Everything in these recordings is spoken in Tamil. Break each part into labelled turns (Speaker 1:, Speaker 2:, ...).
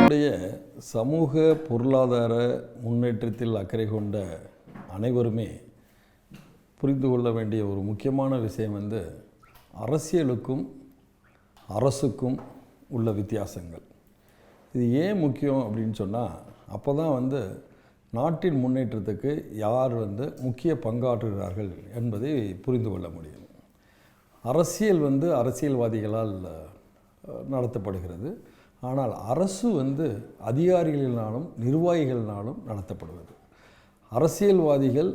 Speaker 1: நாட்டினுடைய சமூக பொருளாதார முன்னேற்றத்தில் அக்கறை கொண்ட அனைவருமே புரிந்து கொள்ள வேண்டிய ஒரு முக்கியமான விஷயம் அரசியலுக்கும் அரசுக்கும் உள்ள வித்தியாசங்கள். இது ஏன் முக்கியம் அப்படின்னு சொன்னால், அப்போ தான் நாட்டின் முன்னேற்றத்துக்கு யார் முக்கிய பங்காற்றுகிறார்கள் என்பதை புரிந்து கொள்ள முடியும். அரசியல் அரசியல்வாதிகளால் நடத்தப்படுகிறது. ஆனால் அரசு அதிகாரிகளினாலும் நிர்வாகிகளினாலும் நடத்தப்படுவது. அரசியல்வாதிகள்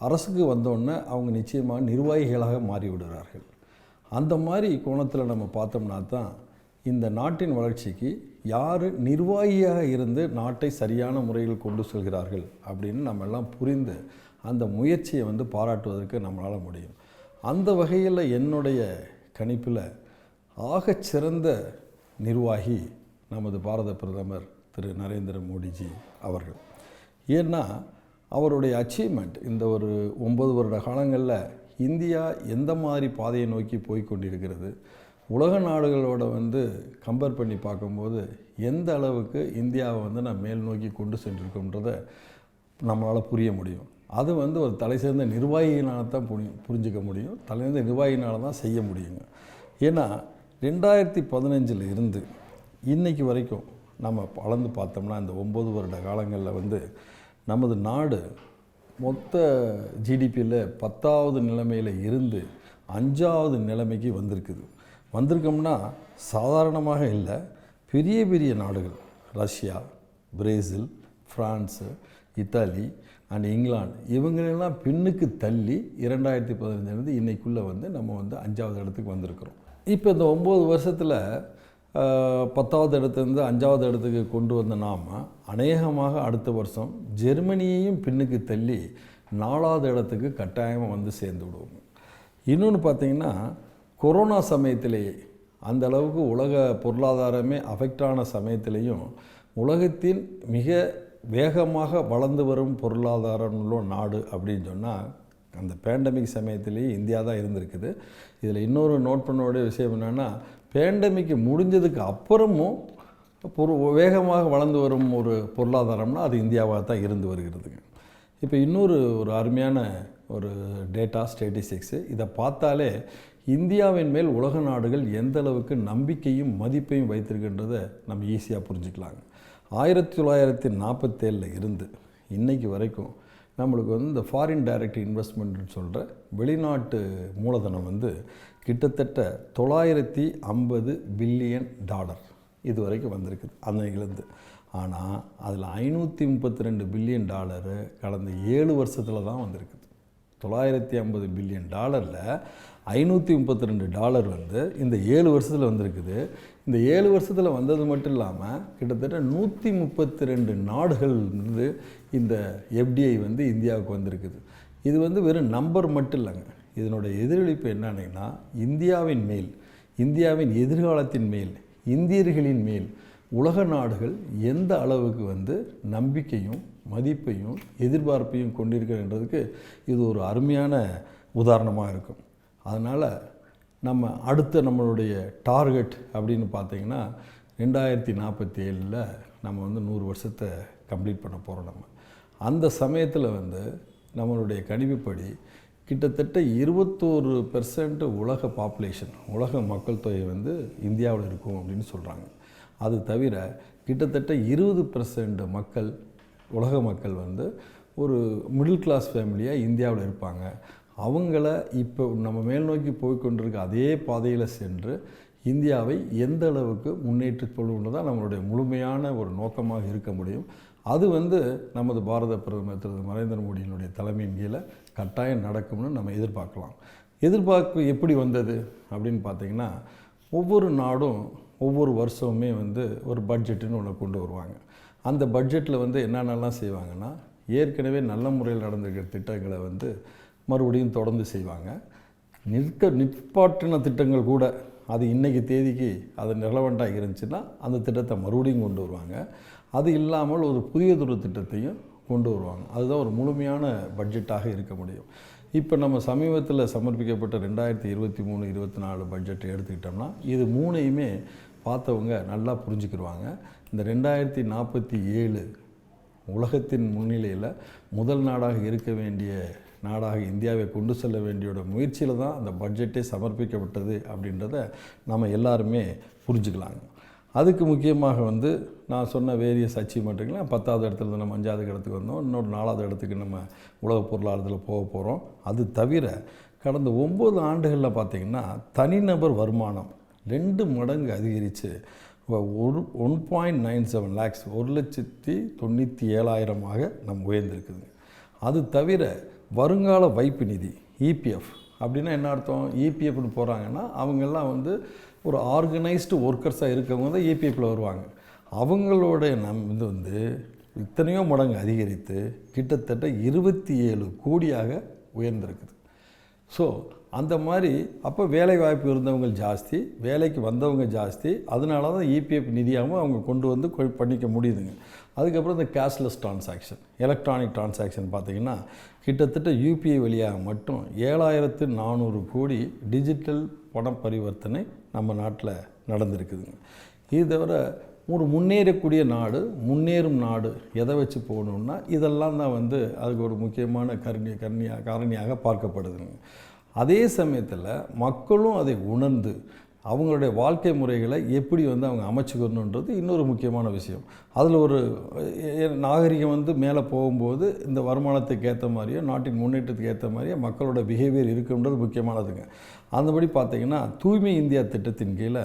Speaker 1: அரசுக்கு வந்தோடனே அவங்க நிச்சயமாக நிர்வாகிகளாக மாறிவிடுகிறார்கள். அந்த மாதிரி கோணத்தில் நம்ம பார்த்தோம்னா தான் இந்த நாட்டின் வளர்ச்சிக்கு யார் நிர்வாகியாக இருந்து நாட்டை சரியான முறையில் கொண்டு செல்கிறார்கள் அப்படின்னு நம்ம எல்லாம் புரிந்து அந்த முயற்சியை பாராட்டுவதற்கு நம்மளால் முடியும். அந்த வகையில் என்னுடைய கணிப்பில் ஆகச்சிறந்த நிர்வாகி நமது பாரத பிரதமர் திரு நரேந்திர மோடிஜி அவர்கள். ஏன்னா அவருடைய அச்சீவ்மெண்ட் இந்த ஒரு 9 வருட காலங்களில் இந்தியா எந்த மாதிரி பாதையை நோக்கி போய்கொண்டிருக்கிறது, உலக நாடுகளோட கம்பேர் பண்ணி பார்க்கும்போது எந்த அளவுக்கு இந்தியாவை நான் மேல் நோக்கி கொண்டு சென்றிருக்கோன்றதை நம்மளால் புரிய முடியும். அது ஒரு தலை சேர்ந்த நிர்வாகியினால் தான் புரிஞ்சிக்க முடியும். தலைசிறந்த நிர்வாகியினால் தான் செய்ய முடியுங்க. ஏன்னா 2015 இருந்து இன்றைக்கு வரைக்கும் நம்ம அளந்து பார்த்தோம்னா இந்த 9 வருட காலங்களில் நமது நாடு மொத்த ஜிடிபியில் 10வது நிலைமையில் இருந்து 5வது நிலைமைக்கு வந்திருக்கோம்னா சாதாரணமாக இல்லை. பெரிய பெரிய நாடுகள் Russia, Brazil, France, Italy and England இவங்களெல்லாம் பின்னுக்கு தள்ளி 2015 இன்றைக்குள்ளே நம்ம 5வது இடத்துக்கு வந்திருக்கிறோம். இப்போ இந்த 9 வருஷத்தில் 10வது இடத்துலேருந்து 5வது இடத்துக்கு கொண்டு வந்த நாம் அநேகமாக அடுத்த வருஷம் ஜெர்மனியையும் பின்னுக்கு தள்ளி 4வது இடத்துக்கு கட்டாயமாக சேர்ந்து விடுவோம். இன்னொன்று பார்த்திங்கன்னா, கொரோனா சமயத்திலேயே அந்த அளவுக்கு உலக பொருளாதாரமே அஃபெக்டான சமயத்திலையும் உலகத்தின் மிக வேகமாக வளர்ந்து வரும் பொருளாதாரம் உள்ள நாடு அப்படின்னு சொன்னால் அந்த பேண்டமிக் சமயத்திலேயே இந்தியா தான் இருந்திருக்குது. இதில் இன்னொரு நோட் பண்ண வேண்டிய விஷயம் என்னென்னா, பேண்டமிக் முடிஞ்சதுக்கு அப்புறமும் வேகமாக வளர்ந்து வரும் ஒரு பொருளாதாரம்னா அது இந்தியாவாக தான் இருந்து வருகிறதுங்க. இப்போ இன்னொரு அருமையான ஒரு டேட்டா ஸ்டேட்டிஸ்டிக்ஸு, இதை பார்த்தாலே இந்தியாவின் மேல் உலக நாடுகள் எந்த அளவுக்கு நம்பிக்கையும் மதிப்பையும் வைத்திருக்கின்றதை நம்ம ஈஸியாக புரிஞ்சுக்கலாங்க. 1947 இருந்து இன்றைக்கு வரைக்கும் நம்மளுக்கு இந்த ஃபாரின் டைரக்ட் இன்வெஸ்ட்மெண்ட்னு சொல்கிற வெளிநாட்டு மூலதனம் கிட்டத்தட்ட $950 பில்லியன் இது வரைக்கும் வந்திருக்குது அன்னையிலேருந்து. ஆனால் அதில் $532 பில்லியன் கடந்த 7 வருஷத்தில் தான் வந்திருக்குது. $950 பில்லியன் $532 இந்த 7 வருஷத்தில் வந்திருக்குது. இந்த 7 வருஷத்தில் வந்தது மட்டும் இல்லாமல் கிட்டத்தட்ட 132 நாடுகள் இந்த எஃப்டிஐ இந்தியாவுக்கு வந்திருக்குது. இது வெறும் நம்பர் மட்டும் இல்லைங்க. இதனுடைய எதிரொலிப்பு என்னன்னா, இந்தியாவின் மேல், இந்தியாவின் எதிர்காலத்தின் மேல், இந்தியர்களின் மேல் உலக நாடுகள் எந்த அளவுக்கு நம்பிக்கையும் மதிப்பையும் எதிர்பார்ப்பையும் கொண்டிருக்கிறன்றதுக்கு இது ஒரு அருமையான உதாரணமாக இருக்கும். அதனால் நம்ம அடுத்த நம்மளுடைய டார்கெட் அப்படின்னு பார்த்திங்கன்னா 2047 நம்ம 100 வருஷத்தை கம்ப்ளீட் பண்ண போகிறோம். அந்த சமயத்தில் நம்மளுடைய கணிப்புப்படி கிட்டத்தட்ட 21% உலக பாப்புலேஷன், உலக மக்கள் தொகை இந்தியாவில் இருக்கும் அப்படின்னு சொல்கிறாங்க. அது தவிர கிட்டத்தட்ட 20% மக்கள், உலக மக்கள் ஒரு மிடில் கிளாஸ் ஃபேமிலியாக இந்தியாவில் இருப்பாங்க. அவங்கள இப்போ நம்ம மேல் நோக்கி போய்கொண்டிருக்க அதே பாதையில் சென்று இந்தியாவை எந்த அளவுக்கு முன்னேற்றிக்கொள்வது தான் நம்மளுடைய முழுமையான ஒரு நோக்கமாக இருக்க முடியும். அது நமது பாரத பிரதமர் திரு நரேந்திர மோடியினுடைய தலைமையின் கீழே கட்டாயம் நடக்கும்னு நம்ம எதிர்பார்க்கலாம். எதிர்பார்ப்பு எப்படி வந்தது அப்படின்னு பார்த்திங்கன்னா, ஒவ்வொரு நாடும் ஒவ்வொரு வருஷமுமே ஒரு பட்ஜெட்டுன்னு ஒன்று கொண்டு வருவாங்க. அந்த பட்ஜெட்டில் என்னென்னலாம் செய்வாங்கன்னா, ஏற்கனவே நல்ல முறையில் நடந்திருக்கிற திட்டங்களை மறுபடியும் தொடர்ந்து செய்வாங்க. நிற்பாட்டின திட்டங்கள் கூட அது இன்றைக்கி தேதிக்கு அது ரெலவெண்ட்டாக இருந்துச்சுன்னா அந்த திட்டத்தை மறுபடியும் கொண்டு வருவாங்க. அது இல்லாமல் ஒரு புதியதொரு திட்டத்தையும் கொண்டு வருவாங்க. அதுதான் ஒரு முழுமையான பட்ஜெட்டாக இருக்க முடியும். இப்போ நம்ம சமீபத்தில் சமர்ப்பிக்கப்பட்ட 2023-24 பட்ஜெட்டை எடுத்துக்கிட்டோம்னா இது மூணையுமே பார்த்தவங்க நல்லா புரிஞ்சுக்கிடுவாங்க. இந்த 2047 உலகத்தின் முன்னிலையில் முதல் நாடாக இருக்க வேண்டிய நாடாக இந்தியாவை கொண்டு செல்ல வேண்டியோட முயற்சியில் தான் அந்த பட்ஜெட்டே சமர்ப்பிக்கப்பட்டது அப்படின்றத நம்ம எல்லாருமே புரிஞ்சுக்கலாங்க. அதுக்கு முக்கியமாக வந்து நான் சொன்ன வேரியஸ் அச்சீவ்மெண்ட்டுகளை 10வது இடத்துல நம்ம 5வது இடத்துக்கு வந்தோம். இன்னொரு 4வது இடத்துக்கு நம்ம உலக பொருளாதாரத்தில் போக போகிறோம். அது தவிர கடந்த 9 ஆண்டுகளில் பார்த்திங்கன்னா தனிநபர் வருமானம் 2 மடங்கு அதிகரித்து 1.97 lakhs 1,97,000 நம்ம உயர்ந்திருக்குதுங்க. அது தவிர வருங்கால வைப்பு நிதி இபிஎஃப் அப்படின்னா என்ன அர்த்தம்? இபிஎஃப்னு போகிறாங்கன்னா அவங்கெல்லாம் வந்து ஒரு ஆர்கனைஸ்டு ஒர்க்கர்ஸாக இருக்கவங்க தான் இபிஎஃப்பில் வருவாங்க. அவங்களோட இது வந்து இத்தனையோ மடங்கு அதிகரித்து கிட்டத்தட்ட 27 கோடியாக உயர்ந்திருக்குது. ஸோ அந்த மாதிரி அப்போ வேலை வாய்ப்பு இருந்தவங்க ஜாஸ்தி, வேலைக்கு வந்தவங்க ஜாஸ்தி, அதனால தான் இபிஎஃப் நிதியாகவும் அவங்க கொண்டு வந்து பண்ணிக்க முடியுதுங்க. அதுக்கப்புறம் இந்த கேஷ்லெஸ் டிரான்சாக்ஷன், எலக்ட்ரானிக் டிரான்சாக்ஷன் பார்த்திங்கன்னா கிட்டத்தட்ட யூபிஐ வழியாக மட்டும் 7,400 கோடி டிஜிட்டல் பண பரிவர்த்தனை நம்ம நாட்டில் நடந்திருக்குதுங்க. இது தவிர ஒரு முன்னேறக்கூடிய நாடு, முன்னேறும் நாடு எதை வச்சு போகணுன்னா இதெல்லாம் தான் வந்து அதுக்கு ஒரு முக்கியமான காரணியாக பார்க்கப்படுதுங்க. அதே சமயத்தில் மக்களும் அதை உணர்ந்து அவங்களுடைய வாழ்க்கை முறைகளை எப்படி வந்து அவங்க அமைச்சுக்கணுன்றது இன்னொரு முக்கியமான விஷயம். அதில் ஒரு நாகரிகம் வந்து மேலே போகும்போது இந்த வருமானத்துக்கு ஏற்ற மாதிரியோ நாட்டின் முன்னேற்றத்துக்கு ஏற்ற மாதிரியோ மக்களோட பிஹேவியர் இருக்குன்றது முக்கியமானதுங்க. அந்தபடி பார்த்திங்கன்னா தூய்மை இந்தியா திட்டத்தின் கீழே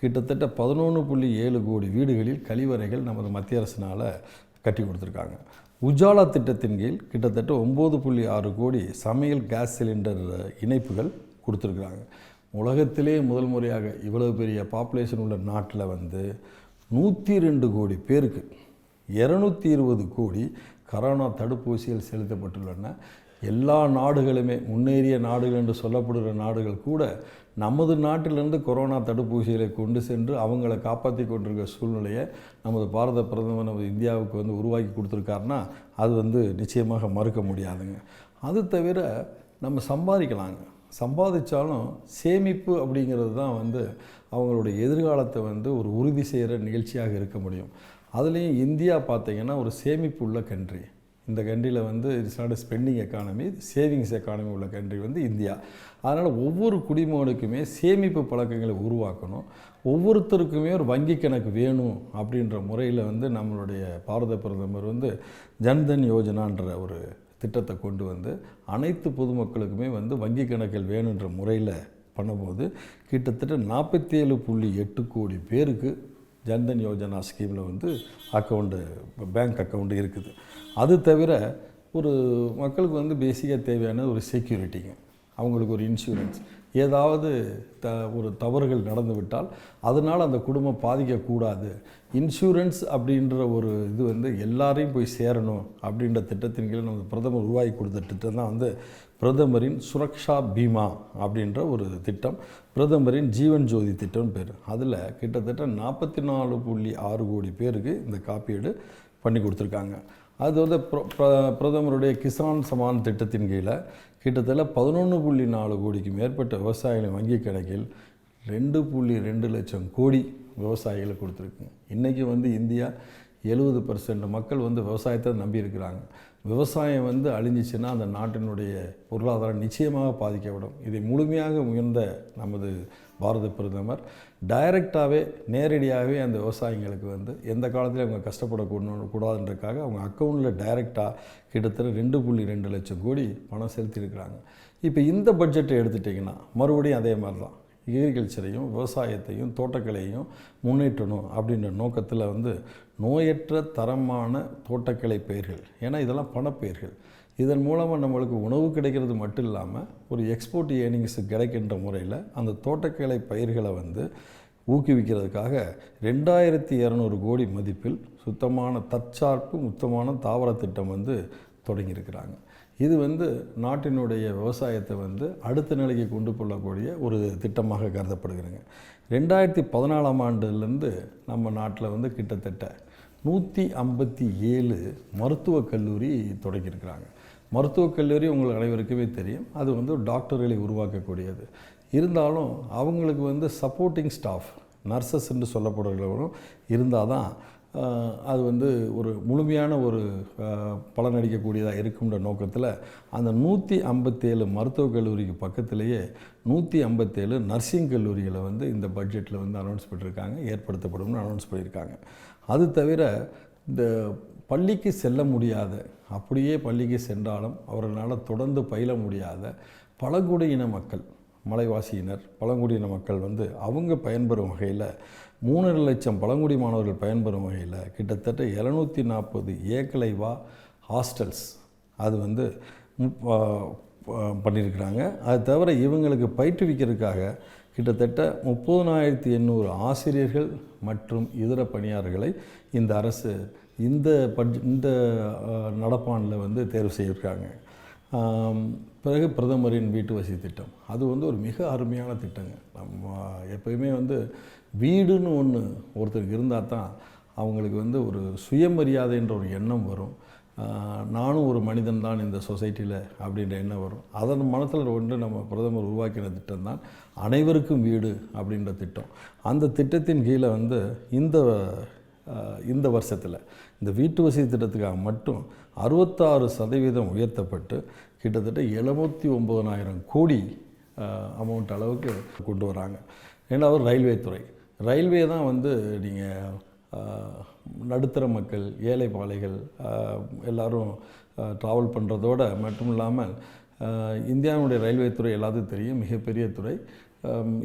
Speaker 1: கிட்டத்தட்ட 11.7 கோடி வீடுகளில் கழிவறைகள் நமது மத்திய அரசினால் கட்டி கொடுத்துருக்காங்க. உஜாலா திட்டத்தின் கீழ் கிட்டத்தட்ட 9.6 கோடி சமையல் கேஸ் சிலிண்டர் இணைப்புகள் கொடுத்துருக்குறாங்க. உலகத்திலே முதல் முறையாக இவ்வளவு பெரிய பாப்புலேஷன் உள்ள நாட்டில் வந்து 102 கோடி பேருக்கு 220 கோடி கரோனா தடுப்பூசிகள் செலுத்தப்பட்டுள்ளன. எல்லா நாடுகளுமே முன்னேறிய நாடுகள் என்று சொல்லப்படுகிற நாடுகள் கூட நமது நாட்டிலிருந்து கொரோனா தடுப்பூசிகளை கொண்டு சென்று அவங்கள காப்பாற்றி கொண்டிருக்கிற சூழ்நிலையை நமது பாரத பிரதமர் நமது இந்தியாவுக்கு வந்து உருவாக்கி கொடுத்துருக்காருன்னா அது வந்து நிச்சயமாக மறுக்க முடியாதுங்க. அது தவிர நம்ம சம்பாதிக்கலாங்க. சம்பாதிச்சாலும் சேமிப்பு அப்படிங்கிறது தான் வந்து அவங்களுடைய எதிர்காலத்தை வந்து ஒரு உறுதி செய்கிற நிகழ்ச்சியாக இருக்க முடியும். அதுலேயும் இந்தியா பார்த்திங்கன்னா ஒரு சேமிப்பு உள்ள கண்ட்ரி. இந்த கண்ட்ரியில் வந்து it's not spending economy, savings economy உள்ள கண்ட்ரி வந்து இந்தியா. அதனால் ஒவ்வொரு குடிமகனுக்குமே சேமிப்பு பழக்கங்களை உருவாக்கணும். ஒவ்வொருத்தருக்குமே ஒரு வங்கி கணக்கு வேணும் அப்படின்ற முறையில் வந்து நம்மளுடைய பாரத பிரதமர் வந்து ஜன்தன் யோஜனான்ற ஒரு திட்டத்தை கொண்டு வந்து அனைத்து பொதுமக்களுக்குமே வந்து வங்கி கணக்கில் வேணுன்ற முறையில் பண்ணும்போது கிட்டத்தட்ட 47.8 கோடி பேருக்கு ஜன்தன் யோஜனா ஸ்கீமில் வந்து அக்கௌண்ட்டு, பேங்க் அக்கௌண்ட்டு இருக்குது. அது தவிர ஒரு மக்களுக்கு வந்து பேசிக்காக தேவையான ஒரு செக்யூரிட்டிங்க, அவங்களுக்கு ஒரு இன்சூரன்ஸ், ஏதாவது ஒரு தவறுகள் நடந்து விட்டால் அதனால் அந்த குடும்பம் பாதிக்கக்கூடாது, இன்சூரன்ஸ் அப்படின்ற ஒரு இது வந்து எல்லாரையும் போய் சேரணும் அப்படின்ற திட்டத்தின் கீழ் நம்ம பிரதமர் உருவாக்கி கொடுத்த திட்டம் தான் வந்து பிரதமரின் சுரக்ஷா பீமா அப்படின்ற ஒரு திட்டம். பிரதமரின் ஜீவன் ஜோதி திட்டம் பேர். அதில் கிட்டத்தட்ட 44.6 கோடி பேருக்கு இந்த காப்பீடு பண்ணி கொடுத்துருக்காங்க. அது வந்து பிரதமருடைய கிசான் சமான் திட்டத்தின் கீழே கிட்டத்தட்ட 11.4 கோடிக்கு மேற்பட்ட விவசாயிகளின் வங்கி கணக்கில் 2.2 லட்சம் கோடி விவசாயிகளை கொடுத்துருக்குங்க. இன்றைக்கி வந்து இந்தியா 70% மக்கள் வந்து விவசாயத்தை நம்பியிருக்கிறாங்க. விவசாயம் வந்து அழிஞ்சிச்சுன்னா அந்த நாட்டினுடைய பொருளாதாரம் நிச்சயமாக பாதிக்கப்படும். இதை முழுமையாக முயன்ற நமது பாரத பிரதமர் டைரெக்டாகவே நேரடியாகவே அந்த விவசாயிங்களுக்கு வந்து எந்த காலத்திலும் அவங்க கஷ்டப்படக்கூடாதுன்றதுக்காக அவங்க அக்கௌண்ட்டில் டைரெக்டாக கிட்டத்தட்ட 2.2 லட்சம் கோடி பணம் செலுத்தியிருக்கிறாங்க. இப்போ இந்த பட்ஜெட்டை எடுத்துட்டிங்கன்னா மறுபடியும் அதே மாதிரி தான் அக்ரிகல்ச்சரையும் விவசாயத்தையும் தோட்டக்கலையும் முன்னேற்றணும் அப்படின்ற நோக்கத்தில் வந்து நோயற்ற தரமான தோட்டக்கலை பயிர்கள், ஏன்னா இதெல்லாம் பணப்பயிர்கள், இதன் மூலமாக நம்மளுக்கு உணவு கிடைக்கிறது மட்டும் இல்லாமல் ஒரு எக்ஸ்போர்ட் ஏர்னிங்ஸ் கிடைக்கின்ற முறையில் அந்த தோட்டக்கலை பயிர்களை வந்து ஊக்குவிக்கிறதுக்காக 2200 கோடி மதிப்பில் சுத்தமான தற்சார்பு முத்தமான தாவர திட்டம் வந்து தொடங்கியிருக்கிறாங்க. இது வந்து நாட்டினுடைய விவசாயத்தை வந்து அடுத்த நிலைக்கு கொண்டு கொள்ளக்கூடிய ஒரு திட்டமாக கருதப்படுகிறேங்க. 2014ஆம் ஆண்டுலேருந்து நம்ம நாட்டில் வந்து கிட்டத்தட்ட 157 மருத்துவக் கல்லூரி தொடங்கியிருக்கிறாங்க. மருத்துவக் கல்லூரி உங்களுக்கு அனைவருக்குமே தெரியும், அது வந்து டாக்டர்களை உருவாக்கக்கூடியது. இருந்தாலும் அவங்களுக்கு வந்து சப்போர்ட்டிங் ஸ்டாஃப், நர்சஸ் என்று சொல்லப்படுகிறவரும் இருந்தால் தான் அது வந்து ஒரு முழுமையான ஒரு பலனளிக்கக்கூடியதாக இருக்குன்ற நோக்கத்தில் அந்த 157 மருத்துவக் கல்லூரிக்கு பக்கத்திலேயே 157 நர்சிங் கல்லூரிகளை வந்து இந்த பட்ஜெட்டில் வந்து அனௌன்ஸ் பண்ணியிருக்காங்க, ஏற்படுத்தப்படும்னு அனௌன்ஸ் பண்ணியிருக்காங்க. அது தவிர இந்த பள்ளிக்கு செல்ல முடியாத, அப்படியே பள்ளிக்கு சென்றாலும் அவர்களால் தொடர்ந்து பயில முடியாத பழங்குடியின மக்கள், மலைவாசியினர், பழங்குடியின மக்கள் வந்து அவங்க பயன்பெறும் வகையில் 3 லட்சம் பழங்குடி மாணவர்கள் பயன்பெறும் வகையில் கிட்டத்தட்ட 740 ஏகலைவா ஹாஸ்டல்ஸ் அது வந்து பண்ணியிருக்கிறாங்க. அது தவிர இவங்களுக்கு பயிற்றுவிக்கிறதுக்காக கிட்டத்தட்ட 30,800 ஆசிரியர்கள் மற்றும் இதர பணியாளர்களை இந்த அரசு இந்த நடப்பாண்டில் வந்து தேர்வு செய்திருக்காங்க. பிறகு பிரதமரின் வீட்டு வசதி திட்டம், அது வந்து ஒரு மிக அருமையான திட்டங்க. நம்ம எப்பயுமே வந்து வீடுன்னு ஒன்று ஒருத்தருக்கு இருந்தால் தான் அவங்களுக்கு வந்து ஒரு சுயமரியாதைன்ற ஒரு எண்ணம் வரும். நானும் ஒரு மனிதன் தான் இந்த சொசைட்டியில் அப்படின்ற எண்ணம் வரும். அதன் மனத்தில் ஒன்று நம்ம பிரதமர் உருவாக்கின திட்டம் தான் அனைவருக்கும் வீடு அப்படின்ற திட்டம். அந்த திட்டத்தின் கீழே வந்து இந்த வருஷத்தில் இந்த வீட்டு வசதி திட்டத்துக்காக மட்டும் 66% உயர்த்தப்பட்டு கிட்டத்தட்ட 79,000 கோடி அமௌண்ட் அளவுக்கு கொண்டு வராங்க. ரெண்டாவது ரயில்வே துறை. ரயில்வே தான் வந்து நீங்கள் நடுத்தர மக்கள், ஏழை பாலைகள் எல்லோரும் ட்ராவல் பண்ணுறதோட மட்டும் இல்லாமல் இந்தியாவுடைய ரயில்வே துறை எல்லாத்துக்கும் தெரியும், மிகப்பெரிய துறை.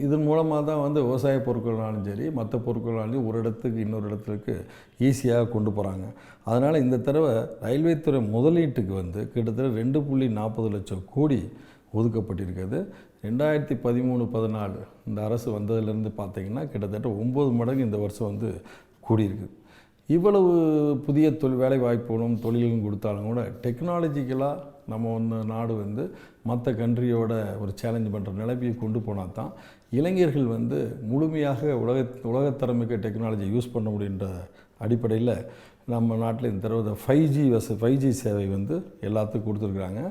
Speaker 1: இதன் மூலமாக தான் வந்து விவசாய பொருட்கள்னாலும் சரி, மற்ற பொருட்கள்னாலும் ஒரு இடத்துக்கு இன்னொரு இடத்துக்கு ஈஸியாக கொண்டு போகிறாங்க. அதனால் இந்த தடவை ரயில்வே துறை முதலீட்டுக்கு வந்து கிட்டத்தட்ட 2.40 லட்சம் கோடி ஒதுக்கப்பட்டிருக்கிறது. 2013-14 இந்த அரசு வந்ததுலேருந்து பார்த்திங்கன்னா கிட்டத்தட்ட 9 மடங்கு இந்த வருஷம் வந்து கூடியிருக்கு. இவ்வளவு புதிய வேலை வாய்ப்புகளும் தொழில்களும் கொடுத்தாலும் கூட டெக்னாலஜிக்கலாக நம்ம நாடு வந்து மற்ற கண்ட்ரியோட ஒரு சேலஞ்ச் பண்ணுற நிலைமையை கொண்டு போனால் தான் இளைஞர்கள் வந்து முழுமையாக உலகத்தரமிக்க டெக்னாலஜி யூஸ் பண்ண முடியுன்ற அடிப்படையில் நம்ம நாட்டில் இந்த தடவை 5G சேவை வந்து எல்லாத்துக்கும் கொடுத்துருக்குறாங்க.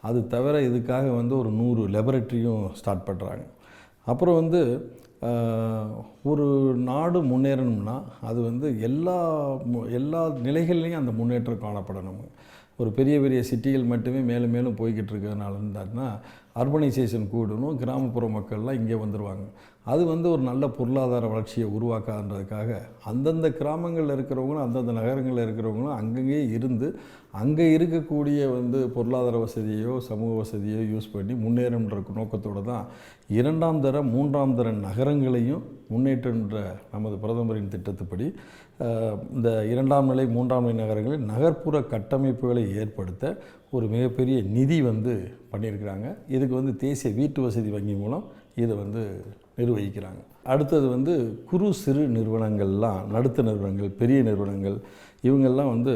Speaker 1: அது தவிர இதுக்காக வந்து ஒரு 100 லெபரட்டரியும் ஸ்டார்ட் பண்ணுறாங்க. அப்புறம் வந்து ஒரு நாடு முன்னேறணும்னா அது வந்து எல்லா நிலைகள்லேயும் அந்த முன்னேற்றம் காணப்படணும். ஒரு பெரிய பெரிய சிட்டிகள் மட்டுமே மேலும் மேலும் போய்கிட்டு இருக்கிறதுனால இருந்தாருன்னா அர்பனைசேஷன் கூடணும், கிராமப்புற மக்கள்லாம் இங்கே வந்துடுவாங்க. அது வந்து ஒரு நல்ல பொருளாதார வளர்ச்சியை உருவாக்காதுன்றதுக்காக அந்தந்த கிராமங்களில் இருக்கிறவங்களும் அந்தந்த நகரங்களில் இருக்கிறவங்களும் அங்கங்கே இருந்து அங்கே இருக்கக்கூடிய வந்து பொருளாதார வசதியோ சமூக வசதியோ யூஸ் பண்ணி முன்னேறுன்ற நோக்கத்தோடு தான் 2ஆம் தர 3ஆம் தர நகரங்களையும் முன்னேற்றன்ற நமது பிரதமரின் திட்டத்துப்படி இந்த 2ஆம் நிலை 3ஆம் நிலை நகரங்களில் நகர்ப்புற கட்டமைப்புகளை ஏற்படுத்த ஒரு மிகப்பெரிய நிதி வந்து பண்ணியிருக்கிறாங்க. இதுக்கு வந்து தேசிய வீட்டு வசதி வங்கி மூலம் இதை வந்து நிர்வகிக்கிறாங்க. அடுத்தது வந்து குறு சிறு நிறுவனங்கள்லாம், நடுத்தர நிறுவனங்கள், பெரிய நிறுவனங்கள் இவங்கெல்லாம் வந்து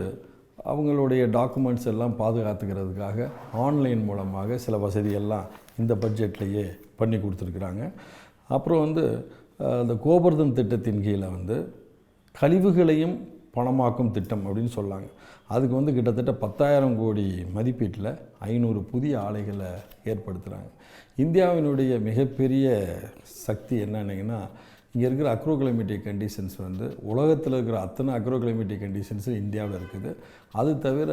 Speaker 1: அவங்களுடைய டாக்குமெண்ட்ஸ் எல்லாம் பாதுகாத்துக்கிறதுக்காக ஆன்லைன் மூலமாக சில வசதியெல்லாம் இந்த பட்ஜெட்லேயே பண்ணி கொடுத்துருக்குறாங்க. அப்புறம் வந்து இந்த கோபர்தன் திட்டத்தின் கீழே வந்து கழிவுகளையும் பணமாக்கும் திட்டம் அப்படின்னு சொல்லாங்க. அதுக்கு வந்து கிட்டத்தட்ட 10,000 கோடி மதிப்பீட்டில் 500 புதிய ஆலைகளை ஏற்படுத்துகிறாங்க. இந்தியாவினுடைய மிகப்பெரிய சக்தி என்னன்னா, இங்கே இருக்கிற அக்ரோகிளைமேட்டிக் கண்டிஷன்ஸ் வந்து உலகத்தில் இருக்கிற அத்தனை அக்ரோகிளைமேட்டிக் கண்டிஷன்ஸும் இந்தியாவில் இருக்குது. அது தவிர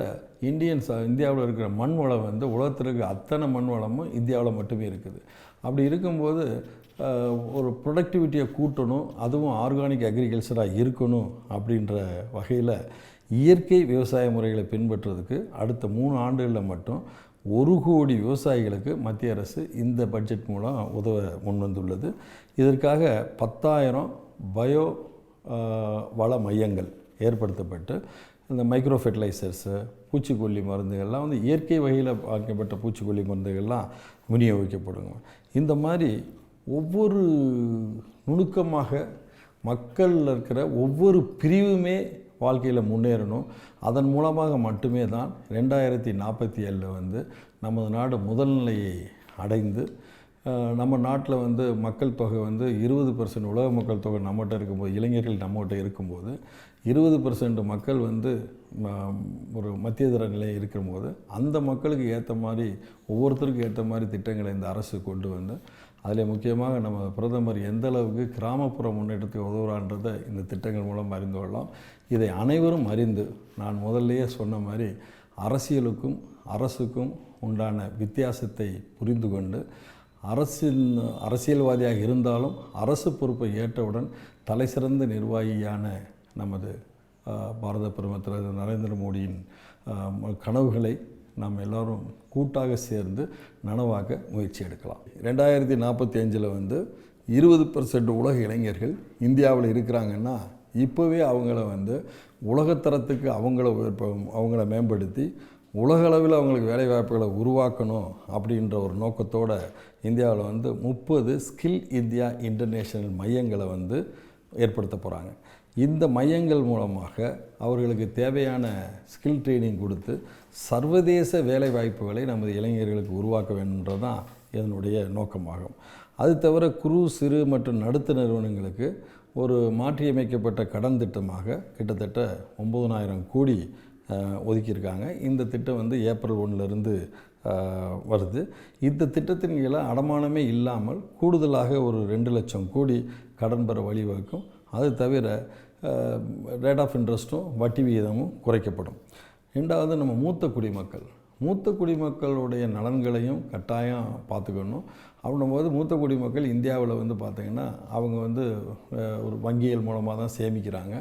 Speaker 1: இந்தியாவில் இருக்கிற மண் வளம் வந்து உலகத்தில் இருக்கிற அத்தனை மண் வளமும் இந்தியாவில் மட்டுமே இருக்குது. அப்படி இருக்கும்போது ஒரு ப்ரொடக்டிவிட்டியை கூட்டணும், அதுவும் ஆர்கானிக் அக்ரிகல்ச்சராக இருக்கணும் அப்படின்ற வகையில் இயற்கை விவசாய முறைகளை பின்பற்றுறதுக்கு அடுத்த 3 ஆண்டுகளில் மட்டும் 1 கோடி விவசாயிகளுக்கு மத்திய அரசு இந்த பட்ஜெட் மூலம் உதவ முன்வந்துள்ளது. இதற்காக 10,000 பயோ வள மையங்கள் ஏற்படுத்தப்பட்டு இந்த மைக்ரோ ஃபெர்டிலைசர்ஸு, பூச்சிக்கொல்லி மருந்துகள்லாம் வந்து இயற்கை வகையில் பார்க்கப்பட்ட பூச்சிக்கொல்லி மருந்துகள்லாம் விநியோகிக்கப்படுங்க. இந்த மாதிரி ஒவ்வொரு நுணுக்கமாக மக்களில் இருக்கிற ஒவ்வொரு பிரிவுமே வாழ்க்கையில் முன்னேறணும். அதன் மூலமாக மட்டுமே தான் 2047 வந்து நமது நாடு முதல் நிலையை அடைந்து நம்ம நாட்டில் வந்து மக்கள் தொகை வந்து 20% உலக மக்கள் தொகை நம்மகிட்ட இருக்கும்போது, இளைஞர்கள் நம்மகிட்ட இருக்கும்போது 20% மக்கள் வந்து ஒரு மத்தியதர நிலை இருக்கும்போது அந்த மக்களுக்கு ஏற்ற மாதிரி ஒவ்வொருத்தருக்கும் ஏற்ற மாதிரி திட்டங்களை இந்த அரசு கொண்டு வந்து அதில் முக்கியமாக நம்ம பிரதமர் எந்த அளவுக்கு கிராமப்புற முன்னேற்றத்துக்கு உதவுறான்றதை இந்த திட்டங்கள் மூலம் அறிந்து கொள்ளலாம். இதை அனைவரும் அறிந்து, நான் முதல்லையே சொன்ன மாதிரி அரசியலுக்கும் அரசுக்கும் உண்டான வித்தியாசத்தை புரிந்து கொண்டு, அரசியல்வாதியாக இருந்தாலும் அரசு பொறுப்பை ஏற்றவுடன் தலைசிறந்த நிர்வாகியான நமது பாரத பிரதமர் திரு நரேந்திர மோடியின் கனவுகளை நாம் எல்லோரும் கூட்டாக சேர்ந்து நனவாக்க முயற்சி எடுக்கலாம். 2045 வந்து 20% உலக இளைஞர்கள் இந்தியாவில் இருக்கிறாங்கன்னா, இப்போவே அவங்கள வந்து உலகத்தரத்துக்கு அவங்கள மேம்படுத்தி உலகளவில் அவங்களுக்கு வேலைவாய்ப்புகளை உருவாக்கணும் அப்படின்ற ஒரு நோக்கத்தோடு இந்தியாவில் வந்து 30 ஸ்கில் இந்தியா இன்டர்நேஷ்னல் மையங்களை வந்து ஏற்படுத்த போகிறாங்க. இந்த மையங்கள் மூலமாக அவர்களுக்கு தேவையான ஸ்கில் ட்ரைனிங் கொடுத்து சர்வதேச வேலைவாய்ப்புகளை நமது இளைஞர்களுக்கு உருவாக்க வேண்டும்ன்றது தான் இதனுடைய நோக்கமாகும். அது தவிர குறு சிறு மற்றும் நடுத்தர நிறுவனங்களுக்கு ஒரு மாற்றியமைக்கப்பட்ட கடன் திட்டமாக கிட்டத்தட்ட 9,000 கோடி ஒதுக்கியிருக்காங்க. இந்த திட்டம் வந்து ஏப்ரல் 1 வருது. இந்த திட்டத்தின் கீழே அடமானமே இல்லாமல் கூடுதலாக ஒரு 2 லட்சம் கோடி கடன் பெற வழிவகுக்கும். அது தவிர ரேட் ஆஃப் இன்ட்ரெஸ்ட்டும் வட்டி விகிதமும் குறைக்கப்படும். ரெண்டாவது, நம்ம மூத்த குடிமக்களுடைய நலன்களையும் கட்டாயம் பார்த்துக்கணும். அப்படின்போது மூத்த குடிமக்கள் இந்தியாவில் வந்து பார்த்திங்கன்னா அவங்க வந்து ஒரு வங்கிகள் மூலமாக தான் சேமிக்கிறாங்க.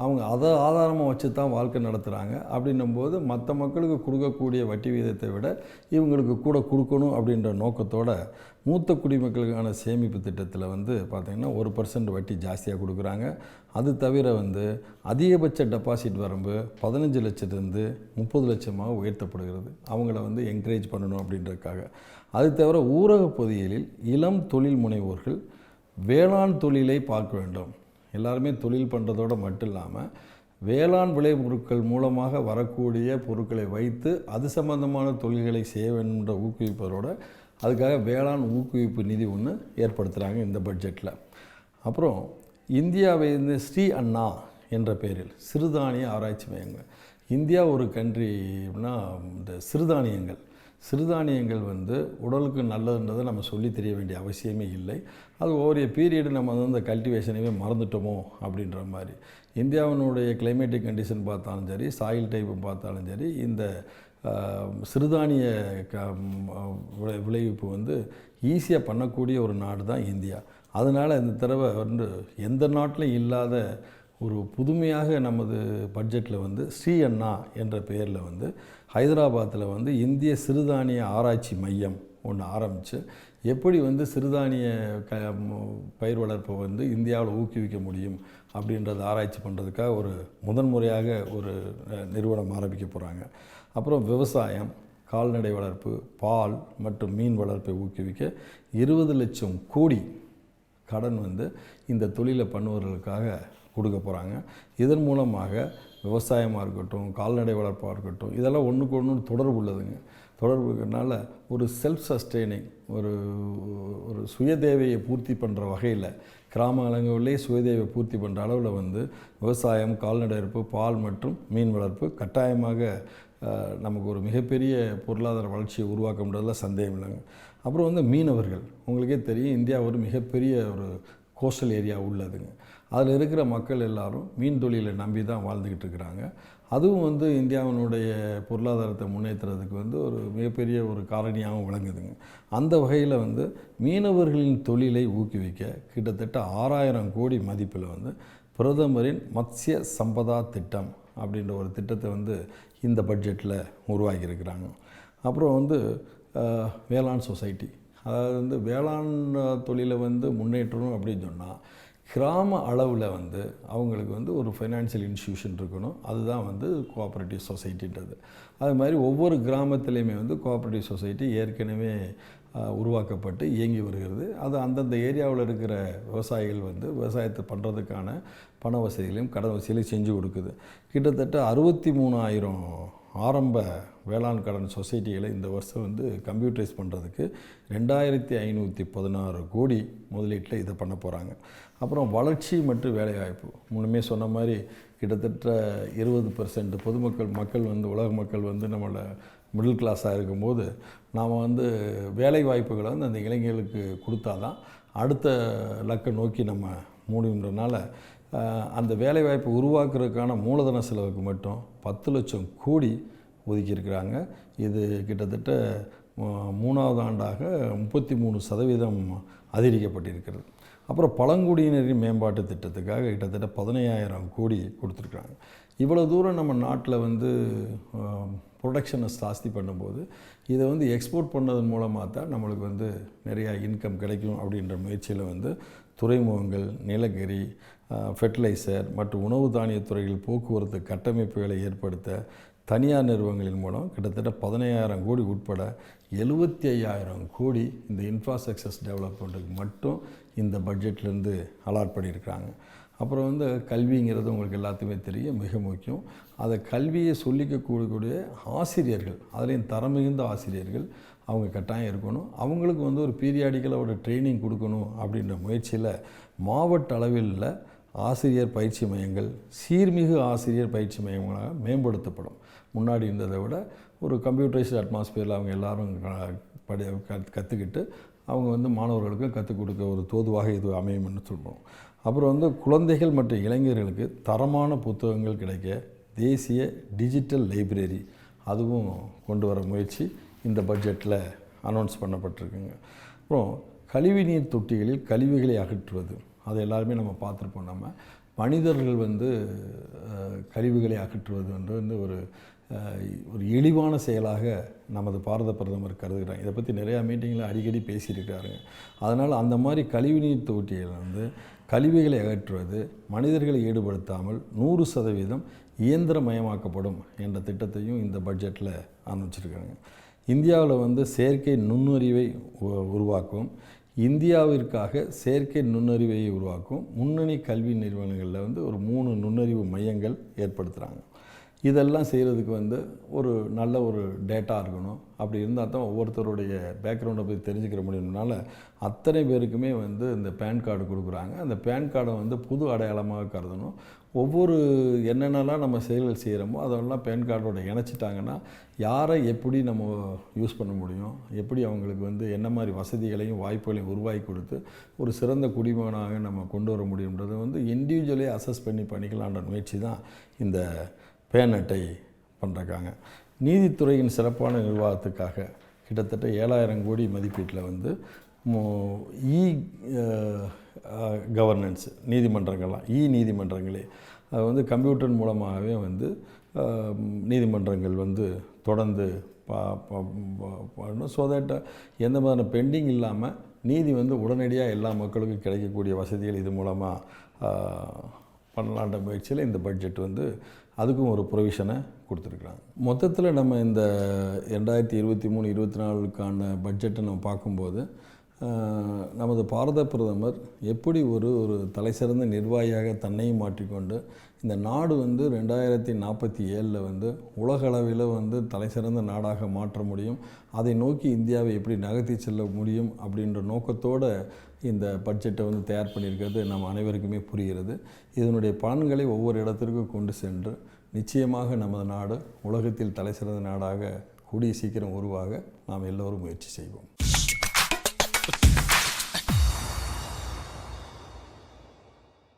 Speaker 1: அவங்க அதை ஆதாரமாக வச்சு தான் வாழ்க்கை நடத்துகிறாங்க. அப்படின்னும்போது மற்ற மக்களுக்கு கொடுக்கக்கூடிய வட்டி விகிதத்தை விட இவங்களுக்கு கூட கொடுக்கணும் அப்படின்ற நோக்கத்தோட மூத்த குடிமக்களுக்கான சேமிப்பு திட்டத்தில் வந்து பார்த்திங்கன்னா 1% வட்டி ஜாஸ்தியாக கொடுக்குறாங்க. அது தவிர வந்து அதிகபட்ச டெபாசிட் வரம்பு 15 லட்சத்துலேருந்து 30 லட்சமாக உயர்த்தப்படுகிறது. அவங்கள வந்து என்கரேஜ் பண்ணணும் அப்படின்றதுக்காக. அது தவிர ஊரக பகுதிகளில் இளம் தொழில் முனைவோர்கள் வேளாண் தொழிலை பார்க்க வேண்டும். எல்லாருமே தொழில் பண்ணுறதோடு மட்டும் இல்லாமல் வேளாண் விளைபொருட்கள் மூலமாக வரக்கூடிய பொருட்களை வைத்து அது சம்பந்தமான தொழில்களை செய்ய வேண்டும்ன்ற ஊக்குவிப்பதோடு அதுக்காக வேளாண் ஊக்குவிப்பு நிதி ஒன்று ஏற்படுத்துகிறாங்க இந்த பட்ஜெட்டில். அப்புறம் இந்தியாவை ஸ்ரீ அண்ணா என்ற பெயரில் சிறுதானிய ஆராய்ச்சி மையங்கள். இந்தியா ஒரு கண்ட்ரினா இந்த சிறுதானியங்கள் வந்து உடலுக்கு நல்லதுன்றதை நம்ம சொல்லி தெரிய வேண்டிய அவசியமே இல்லை. அது ஒவ்வொரு பீரியடு நம்ம வந்து அந்த கல்டிவேஷனையே மறந்துட்டோமோ அப்படின்ற மாதிரி. இந்தியாவினுடைய கிளைமேட்டிக் கண்டிஷன் பார்த்தாலும் சரி, சாயில் டைப்பு பார்த்தாலும் சரி, இந்த சிறுதானிய விளைவிப்பு வந்து ஈஸியாக பண்ணக்கூடிய ஒரு நாடு தான் இந்தியா. அதனால் இந்த தடவை வந்து எந்த நாட்டிலும் இல்லாத ஒரு புதுமையாக நமது பட்ஜெட்டில் வந்து ஸ்ரீ அண்ணா என்ற பெயரில் வந்து ஹைதராபாத்தில் வந்து இந்திய சிறுதானிய ஆராய்ச்சி மையம் ஒன்று ஆரம்பித்து எப்படி வந்து சிறுதானிய பயிர் வளர்ப்பை வந்து இந்தியாவில் ஊக்குவிக்க முடியும் அப்படின்றத ஆராய்ச்சி பண்ணுறதுக்காக ஒரு முதன்முறையாக ஒரு நிறுவனம் ஆரம்பிக்க போகிறாங்க. அப்புறம் விவசாயம், கால்நடை வளர்ப்பு, பால் மற்றும் மீன் வளர்ப்பை ஊக்குவிக்க 20 லட்சம் கோடி கடன் வந்து இந்த தொழிலை பண்ணுவர்களுக்காக கொடுக்க போகிறாங்க. இதன் மூலமாக விவசாயமாக இருக்கட்டும், கால்நடை வளர்ப்பாக இருக்கட்டும், இதெல்லாம் ஒன்றுக்கு ஒன்று தொடர்பு உள்ளதுங்க. தொடர்பு இருக்கிறதுனால ஒரு செல்ஃப் சஸ்டெய்னிங், ஒரு சுயதேவையை பூர்த்தி பண்ணுற வகையில் கிராமங்களிலே சுயதேவை பூர்த்தி பண்ணுற அளவில் வந்து விவசாயம், கால்நடை வளர்ப்பு, பால் மற்றும் மீன் வளர்ப்பு கட்டாயமாக நமக்கு ஒரு மிகப்பெரிய பொருளாதார வளர்ச்சியை உருவாக்க முடியாதல சந்தேகம் இல்லைங்க. அப்புறம் வந்து மீனவர்கள், உங்களுக்கே தெரியும் இந்தியா ஒரு மிகப்பெரிய ஒரு கோஸ்டல் ஏரியா உள்ளதுங்க. அதில் இருக்கிற மக்கள் எல்லாரும் மீன் தொழிலை நம்பி தான் வாழ்ந்துக்கிட்டு இருக்கிறாங்க. அதுவும் வந்து இந்தியாவினுடைய பொருளாதாரத்தை முன்னேற்றுறதுக்கு வந்து ஒரு மிகப்பெரிய ஒரு காரணியாகவும் விளங்குதுங்க. அந்த வகையில் வந்து மீனவர்களின் தொழிலை ஊக்குவிக்க கிட்டத்தட்ட 6,000 கோடி மதிப்பில் வந்து பிரதமரின் மத்ஸ்ய சம்பதா திட்டம் அப்படின்ற ஒரு திட்டத்தை வந்து இந்த பட்ஜெட்டில் உருவாக்கியிருக்கிறாங்க. அப்புறம் வந்து வேளாண் சொசைட்டி, அதாவது வந்து வேளாண் தொழிலை வந்து முன்னேற்றணும் அப்படின்னு சொன்னால் கிராம அளவில் வந்து அவங்களுக்கு வந்து ஒரு ஃபைனான்சியல் இன்ஸ்டியூஷன் இருக்கணும். அதுதான் வந்து கோஆப்ரேட்டிவ் சொசைட்டின்றது. அது மாதிரி ஒவ்வொரு கிராமத்துலேயுமே வந்து கோஆப்ரேட்டிவ் சொசைட்டி ஏற்கனவே உருவாக்கப்பட்டு இயங்கி வருகிறது. அது அந்தந்த ஏரியாவில் இருக்கிற விவசாயிகள் வந்து விவசாயத்தை பண்ணுறதுக்கான பண வசதிகளையும் கடன் வசதிகளையும் செஞ்சு கொடுக்குது. கிட்டத்தட்ட 63,000 ஆரம்ப வேளாண் கடன் சொசைட்டிகளை இந்த வருஷம் வந்து கம்ப்யூட்டரைஸ் பண்ணுறதுக்கு 2,516 கோடி முதலீட்டில் இதை பண்ண போகிறாங்க. அப்புறம் வளர்ச்சி மற்றும் வேலைவாய்ப்பு, முன்னுமே சொன்ன மாதிரி கிட்டத்தட்ட 20% மக்கள் வந்து உலக மக்கள் வந்து நம்மளை மிடில் கிளாஸாக இருக்கும்போது நாம் வந்து வேலை வாய்ப்புகளை வந்து அந்த இளைஞர்களுக்கு கொடுத்தா தான் அடுத்த இலக்கை நோக்கி நம்ம முடியுன்றனால அந்த வேலைவாய்ப்பு உருவாக்குறதுக்கான மூலதன செலவுக்கு மட்டும் 10 லட்சம் கோடி ஒதுக்கியிருக்கிறாங்க. இது கிட்டத்தட்ட 3வது ஆண்டாக 33% அதிகரிக்கப்பட்டிருக்கிறது. அப்புறம் பழங்குடியினரின் மேம்பாட்டு திட்டத்துக்காக கிட்டத்தட்ட 15,000 கோடி கொடுத்துருக்குறாங்க. இவ்வளோ தூரம் நம்ம நாட்டில் வந்து ப்ரொடக்ஷனை ஜாஸ்தி பண்ணும்போது இதை வந்து எக்ஸ்போர்ட் பண்ணதன் மூலமாக தான் நம்மளுக்கு வந்து நிறையா இன்கம் கிடைக்கும் அப்படின்ற முயற்சியில் வந்து துறைமுகங்கள், நிலக்கரி, ஃபெர்டிலைசர் மற்றும் உணவு தானிய துறைகள், போக்குவரத்து கட்டமைப்புகளை ஏற்படுத்த தனியார் நிறுவனங்களின் மூலம் கிட்டத்தட்ட 15,000 கோடி உட்பட 75,000 கோடி இந்த இன்ஃப்ராஸ்ட்ரக்சர்ஸ் டெவலப்மெண்ட்டுக்கு மட்டும் இந்த பட்ஜெட்லேருந்து அலாட் பண்ணியிருக்காங்க. அப்புறம் வந்து கல்விங்கிறது உங்களுக்கு எல்லாத்துக்குமே தெரியும், மிக முக்கியம். அதை கல்வியை சொல்லிக்கக்கூடிய ஆசிரியர்கள், அதுலேயும் தரம் மிகுந்த ஆசிரியர்கள் அவங்க கட்டாயம் இருக்கணும். அவங்களுக்கு வந்து ஒரு பீரியாடிக்கலாக ஒரு ட்ரைனிங் கொடுக்கணும் அப்படின்ற முயற்சியில் மாவட்ட அளவில் ஆசிரியர் பயிற்சி மையங்கள், சீர்மிகு ஆசிரியர் பயிற்சி மையங்களாக மேம்படுத்தப்படும். முன்னாடி இருந்ததை விட ஒரு கம்ப்யூட்டரைஸ்டு அட்மாஸ்பியரில் அவங்க எல்லோரும் கற்றுக்கிட்டு அவங்க வந்து மாணவர்களுக்கு கற்றுக் கொடுக்க ஒரு தோதுவாக இது அமையும்னு சொல்கிறோம். அப்புறம் வந்து குழந்தைகள் மற்றும் இளைஞர்களுக்கு தரமான புத்தகங்கள் கிடைக்க தேசிய டிஜிட்டல் லைப்ரரி அதுவும் கொண்டு வர முயற்சி இந்த பட்ஜெட்டில் அனௌன்ஸ் பண்ணப்பட்டிருக்குங்க. அப்புறம் கழிவுநீர் தொட்டிகளில் கழிவுகளை அகற்றுவது, அதை எல்லாருமே நம்ம பார்த்துருப்போம். நம்ம மனிதர்கள் வந்து கழிவுகளை அகற்றுவது வந்து ஒரு இழிவான செயலாக நமது பாரத பிரதமர் கருதுகிறாங்க. இதை பற்றி நிறையா மீட்டிங்கில் அடிக்கடி பேசியிருக்காருங்க. அதனால் அந்த மாதிரி கழிவுநீர் தொட்டிகள் வந்து கழிவுகளை அகற்றுவது மனிதர்களை ஈடுபடுத்தாமல் 100% இயந்திரமயமாக்கப்படும் என்ற திட்டத்தையும் இந்த பட்ஜெட்டில் ஆரம்பிச்சிருக்காங்க. இந்தியாவில் வந்து செயற்கை நுண்ணறிவை உருவாக்கும், இந்தியாவிற்காக செயற்கை நுண்ணறிவை உருவாக்கும் முன்னணி கல்வி நிறுவனங்களில் வந்து ஒரு 3 நுண்ணறிவு மையங்கள் ஏற்படுத்துகிறாங்க. இதெல்லாம் செய்கிறதுக்கு வந்து ஒரு நல்ல ஒரு டேட்டா இருக்கணும். அப்படி இருந்தால் தான் ஒவ்வொருத்தருடைய பேக்ரவுண்டை பற்றி தெரிஞ்சுக்கிற முடியும்னால அத்தனை பேருக்குமே வந்து இந்த பேன் கார்டு கொடுக்குறாங்க. அந்த பேன் கார்டை வந்து புது அடையாளமாக கருதணும். ஒவ்வொரு என்னென்னலாம் நம்ம செயல்கள் செய்கிறோமோ அதெல்லாம் பேன் கார்டோட இணைச்சிட்டாங்கன்னா யாரை எப்படி நம்ம யூஸ் பண்ண முடியும், எப்படி அவங்களுக்கு வந்து என்ன மாதிரி வசதிகளையும் வாய்ப்புகளையும் உருவாக்கி கொடுத்து ஒரு சிறந்த குடிமகனாக நம்ம கொண்டு வர முடியுன்றது வந்து இண்டிவிஜுவலே அசஸ் பண்ணிக்கலான்ற முயற்சி தான் இந்த பேன் அட்டை பண்ணுறாங்க. நீதித்துறையின் சிறப்பான நிர்வாகத்துக்காக கிட்டத்தட்ட 7,000 கோடி மதிப்பீட்டில் வந்து கவர்னன்ஸ் நீதிமன்றங்கள்லாம் நீதிமன்றங்களே அது வந்து கம்ப்யூட்டர் மூலமாகவே வந்து நீதிமன்றங்கள் வந்து தொடர்ந்து பண்ணணும். ஸோ தட் எந்த மாதிரியான பெண்டிங் இல்லாமல் நீதி வந்து உடனடியாக எல்லா மக்களுக்கும் கிடைக்கக்கூடிய வசதிகள் இது மூலமாக பண்ணலான்ற முயற்சியில் இந்த பட்ஜெட் வந்து அதுக்கும் ஒரு ப்ரொவிஷனை கொடுத்துருக்குறாங்க. மொத்தத்தில் நம்ம இந்த 2023-24க்கான பட்ஜெட்டை நம்ம பார்க்கும்போது நமது பாரத பிரதமர் எப்படி ஒரு தலைசிறந்த நிர்வாகியாக தன்னையும் மாற்றிக்கொண்டு இந்த நாடு வந்து 2047 வந்து உலகளவில் வந்து தலைசிறந்த நாடாக மாற்ற முடியும், அதை நோக்கி இந்தியாவை எப்படி நகர்த்தி செல்ல முடியும் அப்படின்ற நோக்கத்தோடு இந்த பட்ஜெட்டை வந்து தயார் பண்ணியிருக்கிறது நம்ம அனைவருக்குமே புரிகிறது. இதனுடைய பலன்களை ஒவ்வொரு இடத்திற்கும் கொண்டு சென்று நிச்சயமாக நமது நாடு உலகத்தில் தலைசிறந்த நாடாக கூடிய சீக்கிரம் உருவாக நாம் எல்லோரும் முயற்சி செய்வோம்.